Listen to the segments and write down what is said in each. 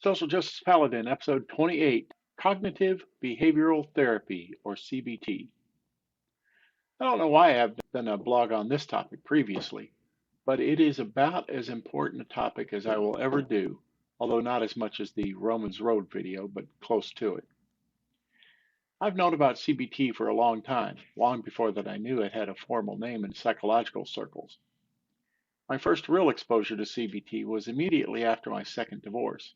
Social Justice Paladin, Episode 28, Cognitive Behavioral Therapy, or CBT. I don't know why I've done a blog on this topic previously, but it is about as important a topic as I will ever do, although not as much as the Romans Road video, but close to it. I've known about CBT for a long time, long before that I knew it had a formal name in psychological circles. My first real exposure to CBT was immediately after my second divorce.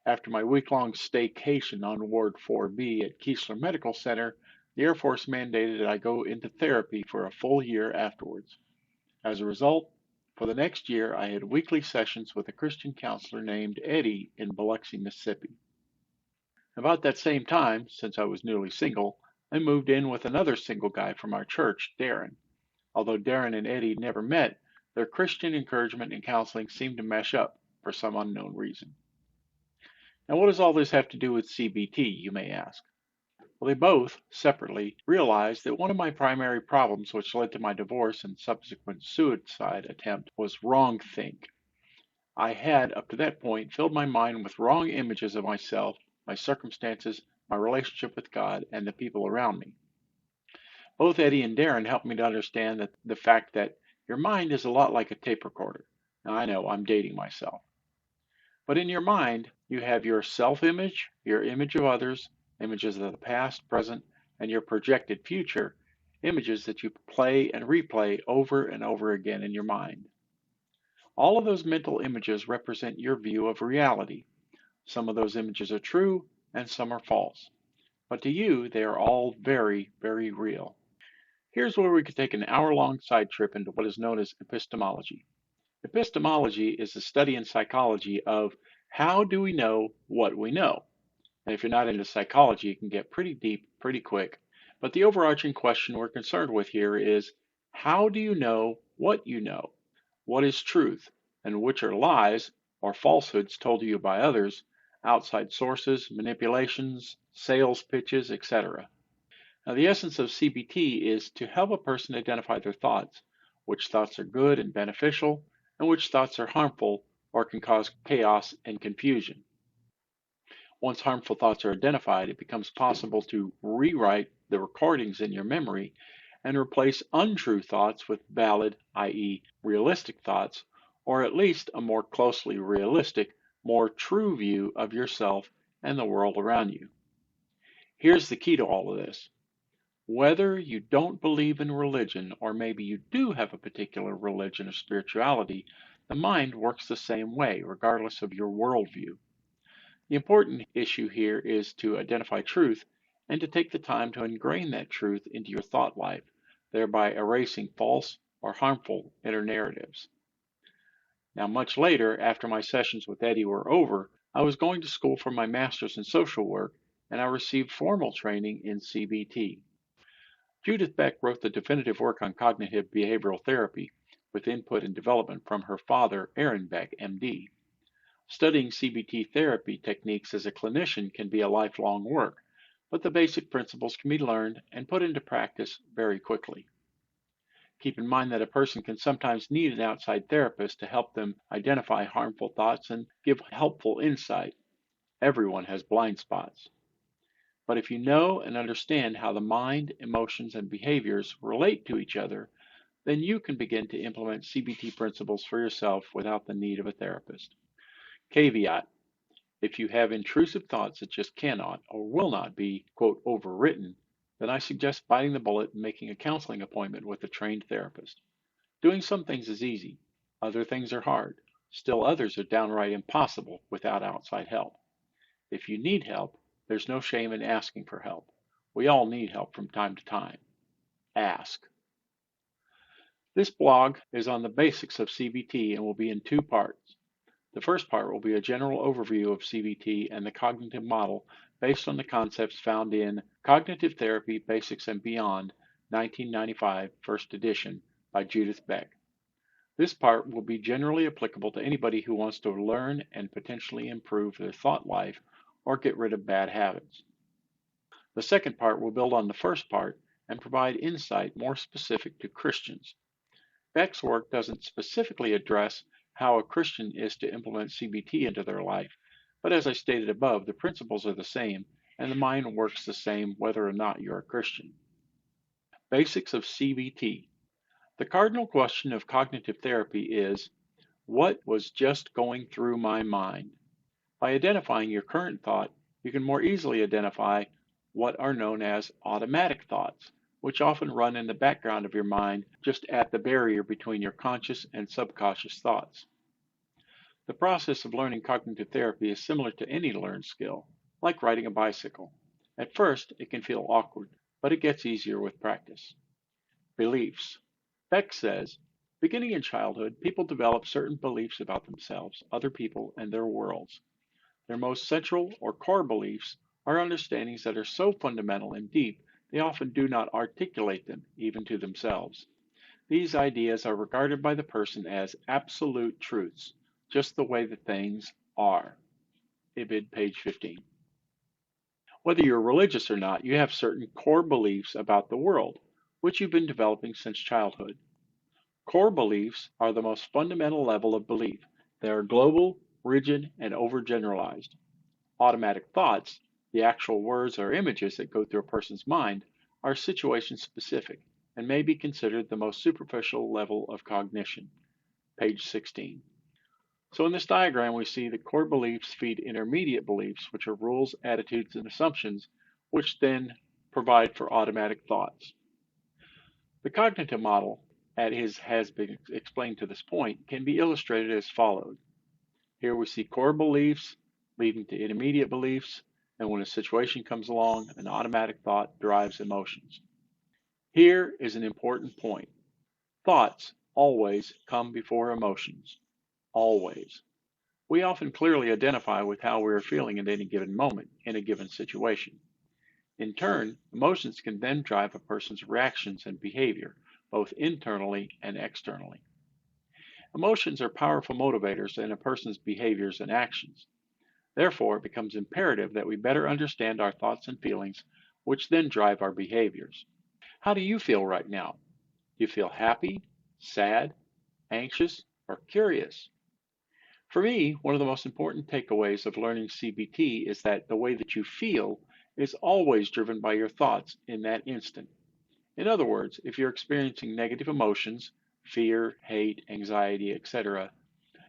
After my week-long staycation on Ward 4B at Keesler Medical Center, the Air Force mandated that I go into therapy for a full year afterwards. As a result, for the next year, I had weekly sessions with a Christian counselor named Eddie in Biloxi, Mississippi. About that same time, since I was newly single, I moved in with another single guy from our church, Darren. Although Darren and Eddie never met, their Christian encouragement and counseling seemed to mesh up for some unknown reason. Now, what does all this have to do with CBT, you may ask? Well, they both, separately, realized that one of my primary problems which led to my divorce and subsequent suicide attempt was wrongthink. I had, up to that point, filled my mind with wrong images of myself, my circumstances, my relationship with God, and the people around me. Both Eddie and Darren helped me to understand that the fact that your mind is a lot like a tape recorder. Now, I know I'm dating myself. But in your mind, you have your self-image, your image of others, images of the past, present, and your projected future, images that you play and replay over and over again in your mind. All of those mental images represent your view of reality. Some of those images are true and some are false. But to you, they are all very, very real. Here's where we could take an hour-long side trip into what is known as epistemology. Epistemology is the study in psychology of how do we know what we know. And if you're not into psychology, it can get pretty deep pretty quick. But the overarching question we're concerned with here is, how do you know what you know? What is truth, and which are lies or falsehoods told to you by others, outside sources, manipulations, sales pitches, etc. Now, the essence of CBT is to help a person identify their thoughts, which thoughts are good and beneficial, and which thoughts are harmful or can cause chaos and confusion. Once harmful thoughts are identified, it becomes possible to rewrite the recordings in your memory and replace untrue thoughts with valid, i.e., realistic thoughts, or at least a more closely realistic, more true view of yourself and the world around you. Here's the key to all of this. Whether you don't believe in religion, or maybe you do have a particular religion or spirituality, the mind works the same way, regardless of your worldview. The important issue here is to identify truth and to take the time to ingrain that truth into your thought life, thereby erasing false or harmful inner narratives. Now, much later, after my sessions with Eddie were over, I was going to school for my master's in social work, and I received formal training in CBT. Judith Beck wrote the definitive work on cognitive behavioral therapy, with input and development from her father, Aaron Beck, MD. Studying CBT therapy techniques as a clinician can be a lifelong work, but the basic principles can be learned and put into practice very quickly. Keep in mind that a person can sometimes need an outside therapist to help them identify harmful thoughts and give helpful insight. Everyone has blind spots. But if you know and understand how the mind, emotions, and behaviors relate to each other, then you can begin to implement CBT principles for yourself without the need of a therapist. Caveat: if you have intrusive thoughts that just cannot or will not be, quote, overwritten, then I suggest biting the bullet and making a counseling appointment with a trained therapist. Doing some things is easy. Other things are hard. Still others are downright impossible without outside help. If you need help, there's no shame in asking for help. We all need help from time to time. Ask. This blog is on the basics of CBT and will be in two parts. The first part will be a general overview of CBT and the cognitive model based on the concepts found in Cognitive Therapy, Basics and Beyond, 1995, first edition, by Judith Beck. This part will be generally applicable to anybody who wants to learn and potentially improve their thought life or get rid of bad habits. The second part will build on the first part and provide insight more specific to Christians. Beck's work doesn't specifically address how a Christian is to implement CBT into their life, but as I stated above, the principles are the same, and the mind works the same whether or not you're a Christian. Basics of CBT. The cardinal question of cognitive therapy is, what was just going through my mind? By identifying your current thought, you can more easily identify what are known as automatic thoughts, which often run in the background of your mind just at the barrier between your conscious and subconscious thoughts. The process of learning cognitive therapy is similar to any learned skill, like riding a bicycle. At first, it can feel awkward, but it gets easier with practice. Beliefs. Beck says, beginning in childhood, people develop certain beliefs about themselves, other people, and their worlds. Their most central or core beliefs are understandings that are so fundamental and deep they often do not articulate them, even to themselves. These ideas are regarded by the person as absolute truths, just the way that things are. Ibid, page 15. Whether you're religious or not, you have certain core beliefs about the world, which you've been developing since childhood. Core beliefs are the most fundamental level of belief. They are global, rigid, and overgeneralized. Automatic thoughts, the actual words or images that go through a person's mind, are situation specific and may be considered the most superficial level of cognition. Page 16. So in this diagram, we see that core beliefs feed intermediate beliefs, which are rules, attitudes, and assumptions, which then provide for automatic thoughts. The cognitive model, as has been explained to this point, can be illustrated as follows. Here we see core beliefs leading to intermediate beliefs, and when a situation comes along, an automatic thought drives emotions. Here is an important point. Thoughts always come before emotions. Always. We often clearly identify with how we are feeling at any given moment in a given situation. In turn, emotions can then drive a person's reactions and behavior, both internally and externally. Emotions are powerful motivators in a person's behaviors and actions. Therefore, it becomes imperative that we better understand our thoughts and feelings, which then drive our behaviors. How do you feel right now? Do you feel happy, sad, anxious, or curious? For me, one of the most important takeaways of learning CBT is that the way that you feel is always driven by your thoughts in that instant. In other words, if you're experiencing negative emotions, fear, hate, anxiety, etc.,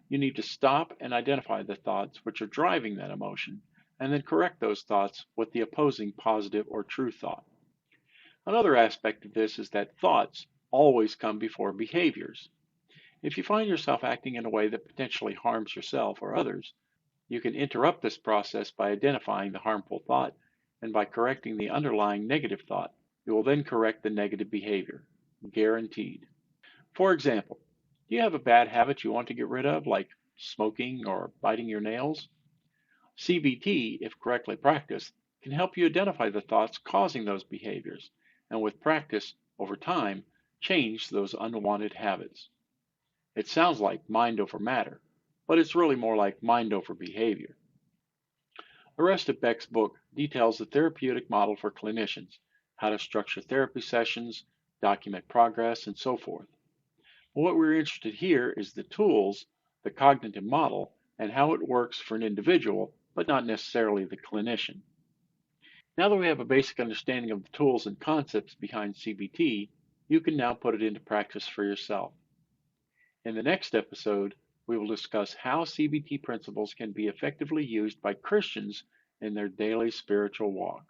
you need to stop and identify the thoughts which are driving that emotion, and then correct those thoughts with the opposing positive or true thought. Another aspect of this is that thoughts always come before behaviors. If you find yourself acting in a way that potentially harms yourself or others, you can interrupt this process by identifying the harmful thought, and by correcting the underlying negative thought, you will then correct the negative behavior. Guaranteed. For example, do you have a bad habit you want to get rid of, like smoking or biting your nails? CBT, if correctly practiced, can help you identify the thoughts causing those behaviors, and with practice, over time, change those unwanted habits. It sounds like mind over matter, but it's really more like mind over behavior. The rest of Beck's book details the therapeutic model for clinicians, how to structure therapy sessions, document progress, and so forth. But what we're interested here is the tools, the cognitive model, and how it works for an individual, but not necessarily the clinician. Now that we have a basic understanding of the tools and concepts behind CBT, you can now put it into practice for yourself. In the next episode, we will discuss how CBT principles can be effectively used by Christians in their daily spiritual walk.